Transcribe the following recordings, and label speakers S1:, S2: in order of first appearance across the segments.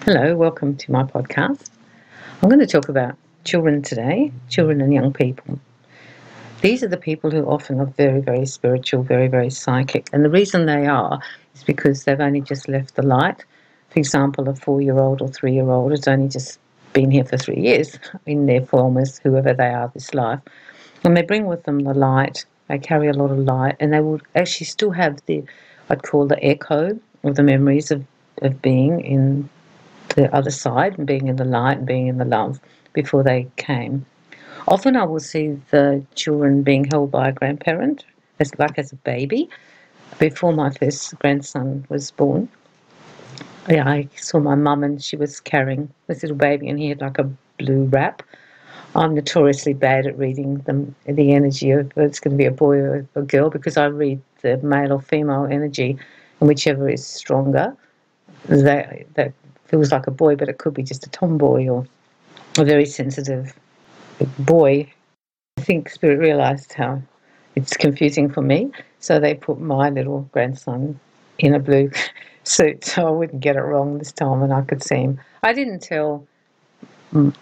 S1: Hello, welcome to my podcast. I'm going to talk about children today, children and young people. These are the people who often are very, very spiritual, very, very psychic. And the reason they are is because they've only just left the light. For example, a 4-year-old or 3-year-old has only just been here for 3 years in their form as whoever they are this life. And they bring with them the light. They carry a lot of light, and they will actually still have I'd call the echo of the memories of being in the other side and being in the light and being in the love before they came. Often I will see the children being held by a grandparent, as a baby. Before my first grandson was born, I saw my mum and she was carrying this little baby and he had like a blue wrap. I'm notoriously bad at reading the energy of whether it's going to be a boy or a girl because I read the male or female energy, and whichever is stronger, that feels like a boy, but it could be just a tomboy or a very sensitive boy. I think Spirit realised how it's confusing for me, so they put my little grandson in a blue suit so I wouldn't get it wrong this time and I could see him. I didn't tell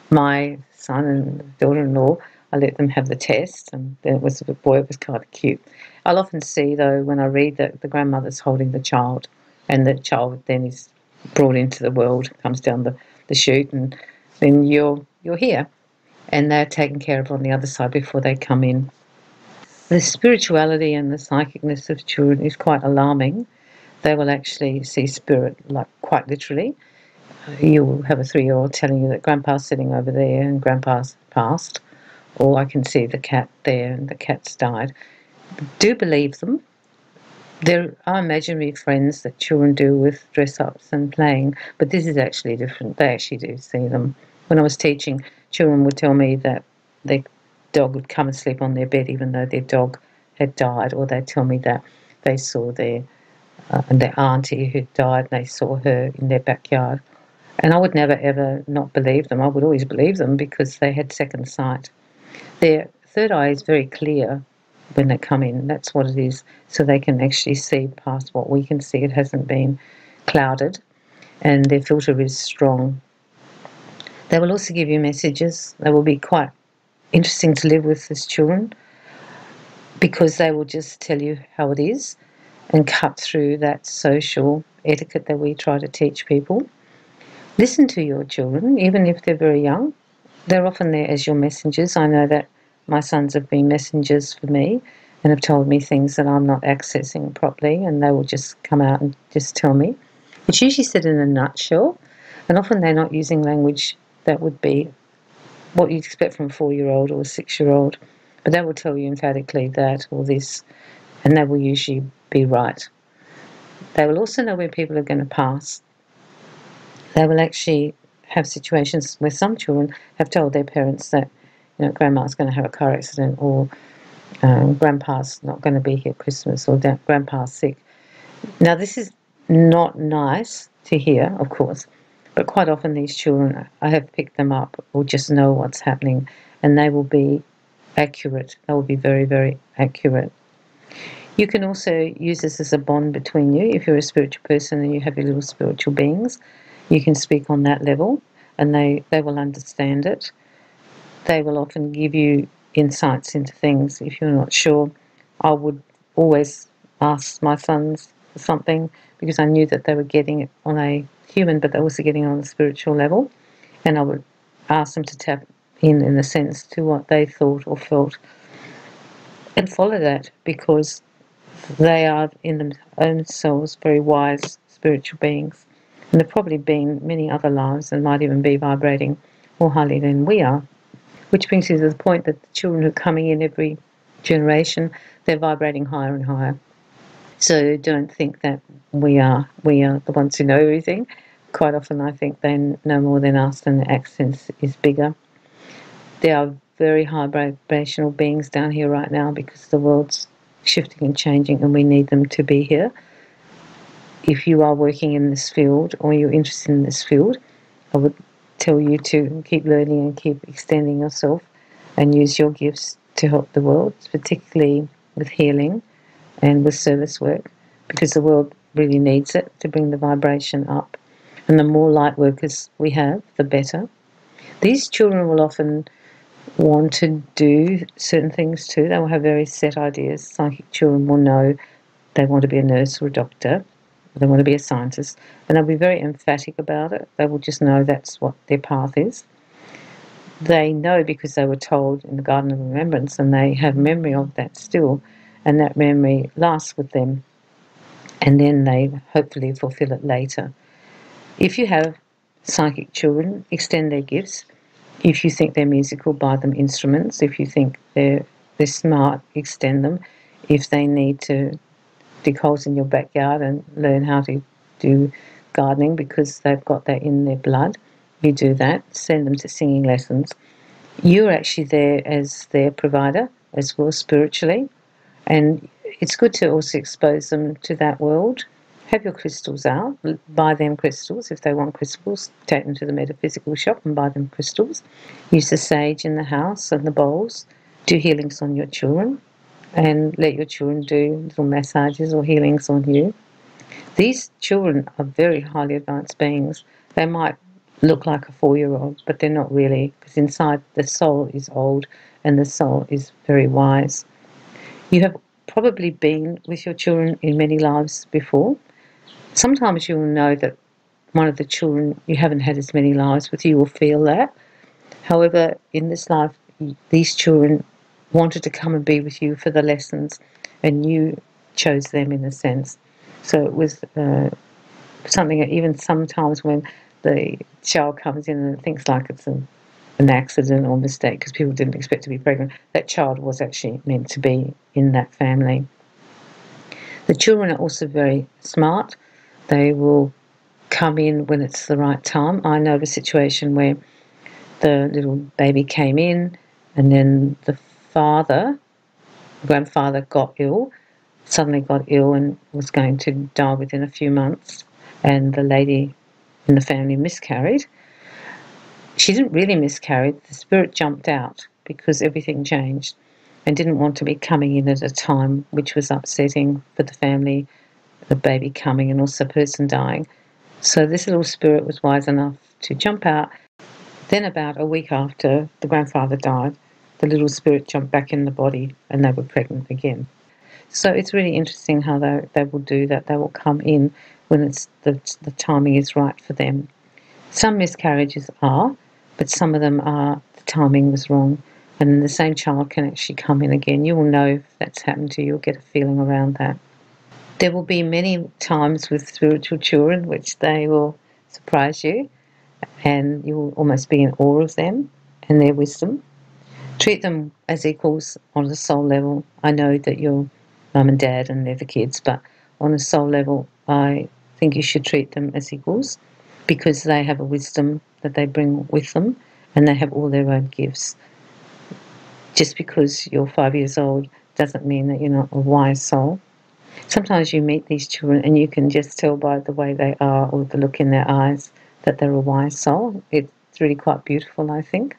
S1: my son and daughter-in-law. I let them have the test, and then it was a boy. It was kind of cute. I'll often see, though, when I read that the grandmother's holding the child, and the child then is brought into the world, comes down the chute, and then you're here, and they're taken care of on the other side before they come in. The spirituality and the psychicness of children is quite alarming. They will actually see spirit, like quite literally. You'll have a 3-year-old telling you that Grandpa's sitting over there and Grandpa's passed, or I can see the cat there and the cat's died. Do believe them. There are imaginary friends that children do with dress-ups and playing, but this is actually different. They actually do see them. When I was teaching, children would tell me that their dog would come and sleep on their bed even though their dog had died, or they'd tell me that they saw their auntie who died, and they saw her in their backyard. And I would never, ever not believe them. I would always believe them because they had second sight. Their third eye is very clear when they come in. That's what it is. So they can actually see past what we can see. It hasn't been clouded, and their filter is strong. They will also give you messages. They will be quite interesting to live with as children because they will just tell you how it is and cut through that social etiquette that we try to teach people. Listen to your children, even if they're very young. They're often there as your messengers. I know that my sons have been messengers for me and have told me things that I'm not accessing properly, and they will just come out and just tell me. It's usually said in a nutshell, and often they're not using language that would be what you'd expect from a 4-year-old or a 6-year-old, but they will tell you emphatically that or this, and they will usually be right. They will also know when people are going to pass. They will actually have situations where some children have told their parents that, grandma's going to have a car accident, or grandpa's not going to be here at Christmas, or grandpa's sick. Now, this is not nice to hear, of course, but quite often these children, I have picked them up or just know what's happening, and they will be accurate. They will be very, very accurate. You can also use this as a bond between you. If you're a spiritual person and you have your little spiritual beings, you can speak on that level, and they will understand it. They will often give you insights into things. If you're not sure, I would always ask my sons for something because I knew that they were getting it on a human, but they're also getting it on a spiritual level, and I would ask them to tap in a sense, to what they thought or felt and follow that, because they are in themselves very wise spiritual beings. And there have probably been many other lives and might even be vibrating more highly than we are. Which brings you to the point that the children who are coming in every generation, they're vibrating higher and higher. So don't think that we are the ones who know everything. Quite often I think they know more than us, and the access is bigger. There are very high vibrational beings down here right now because the world's shifting and changing, and we need them to be here. If you are working in this field or you're interested in this field, I would tell you to keep learning and keep extending yourself and use your gifts to help the world, particularly with healing and with service work, because the world really needs it to bring the vibration up. And the more light workers we have, the better. These children will often want to do certain things too. They will have very set ideas. Psychic children will know they want to be a nurse or a doctor. They want to be a scientist. And they'll be very emphatic about it. They will just know that's what their path is. They know because they were told in the Garden of Remembrance, and they have memory of that still. And that memory lasts with them. And then they hopefully fulfill it later. If you have psychic children, extend their gifts. If you think they're musical, buy them instruments. If you think they're smart, extend them. If they need to dig holes in your backyard and learn how to do gardening because they've got that in their blood, you do that. Send them to singing lessons. You're actually there as their provider as well spiritually. And it's good to also expose them to that world. Have your crystals out. Buy them crystals. If they want crystals, take them to the metaphysical shop and buy them crystals. Use the sage in the house and the bowls. Do healings on your children. And let your children do little massages or healings on you. These children are very highly advanced beings. They might look like a 4-year-old, but they're not really, because inside the soul is old and the soul is very wise. You have probably been with your children in many lives before. Sometimes you will know that one of the children you haven't had as many lives with, you will feel that. However, in this life, these children wanted to come and be with you for the lessons, and you chose them in a sense. So it was something that even sometimes when the child comes in and thinks like it's an accident or mistake because people didn't expect to be pregnant, that child was actually meant to be in that family. The children are also very smart. They will come in when it's the right time. I know of a situation where the little baby came in and then the grandfather suddenly got ill and was going to die within a few months, and the lady in the family miscarried. She didn't really miscarry. The spirit jumped out because everything changed and didn't want to be coming in at a time which was upsetting for the family, the baby coming and also the person dying. So this little spirit was wise enough to jump out. Then about a week after the grandfather died, the little spirit jumped back in the body and they were pregnant again. So it's really interesting how they will do that. They will come in when it's the timing is right for them. Some miscarriages are, but some of them are the timing was wrong. And then the same child can actually come in again. You will know if that's happened to you. You'll get a feeling around that. There will be many times with spiritual children which they will surprise you, and you will almost be in awe of them and their wisdom. Treat them as equals on a soul level. I know that you're mum and dad and they're the kids, but on a soul level, I think you should treat them as equals because they have a wisdom that they bring with them and they have all their own gifts. Just because you're 5 years old doesn't mean that you're not a wise soul. Sometimes you meet these children and you can just tell by the way they are or the look in their eyes that they're a wise soul. It's really quite beautiful, I think.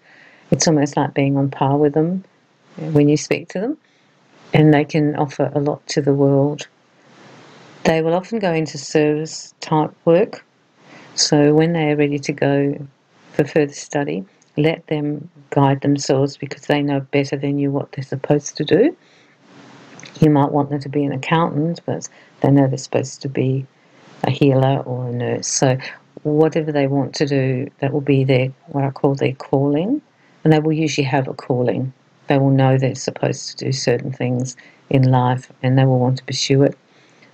S1: It's almost like being on par with them when you speak to them, and they can offer a lot to the world. They will often go into service type work, so when they are ready to go for further study, let them guide themselves because they know better than you what they're supposed to do. You might want them to be an accountant, but they know they're supposed to be a healer or a nurse. So whatever they want to do, that will be what I call their calling. And they will usually have a calling. They will know they're supposed to do certain things in life and they will want to pursue it.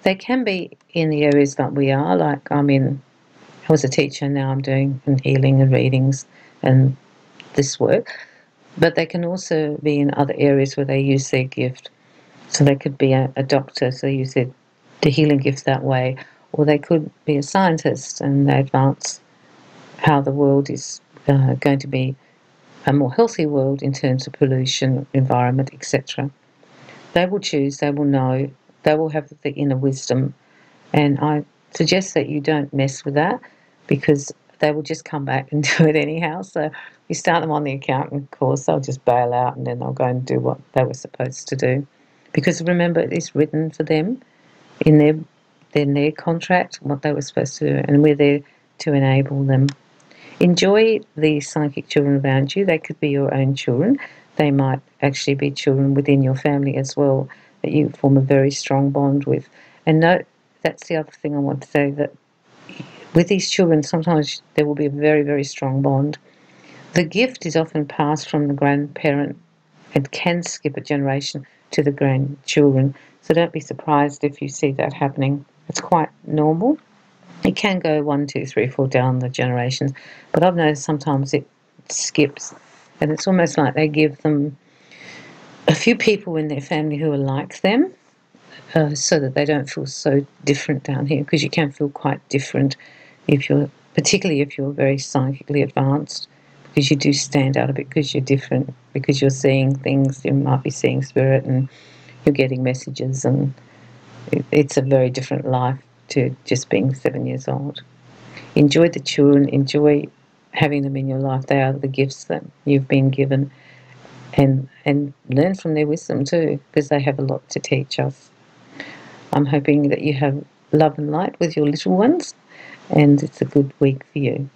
S1: They can be in the areas that we are, like I was a teacher, now I'm doing healing and readings and this work. But they can also be in other areas where they use their gift. So they could be a doctor, so they use the healing gift that way. Or they could be a scientist and they advance how the world is going to be a more healthy world in terms of pollution, environment, etc. They will choose, they will know, they will have the inner wisdom. And I suggest that you don't mess with that because they will just come back and do it anyhow. So you start them on the accountant course, they'll just bail out and then they'll go and do what they were supposed to do. Because remember, it's written for them in their contract, what they were supposed to do, and we're there to enable them. Enjoy the psychic children around you. They could be your own children. They might actually be children within your family as well that you form a very strong bond with. And note, that's the other thing I want to say, that with these children, sometimes there will be a very, very strong bond. The gift is often passed from the grandparent and can skip a generation to the grandchildren. So don't be surprised if you see that happening. It's quite normal. It can go 1, 2, 3, 4 down the generations, but I've noticed sometimes it skips, and it's almost like they give them a few people in their family who are like them, so that they don't feel so different down here, because you can feel quite different particularly if you're very psychically advanced, because you do stand out a bit because you're different, because you're seeing things. You might be seeing spirit and you're getting messages, and it's a very different life to just being 7 years old. Enjoy the children, enjoy having them in your life. They are the gifts that you've been given, and learn from their wisdom too, because they have a lot to teach us. I'm hoping that you have love and light with your little ones, and it's a good week for you.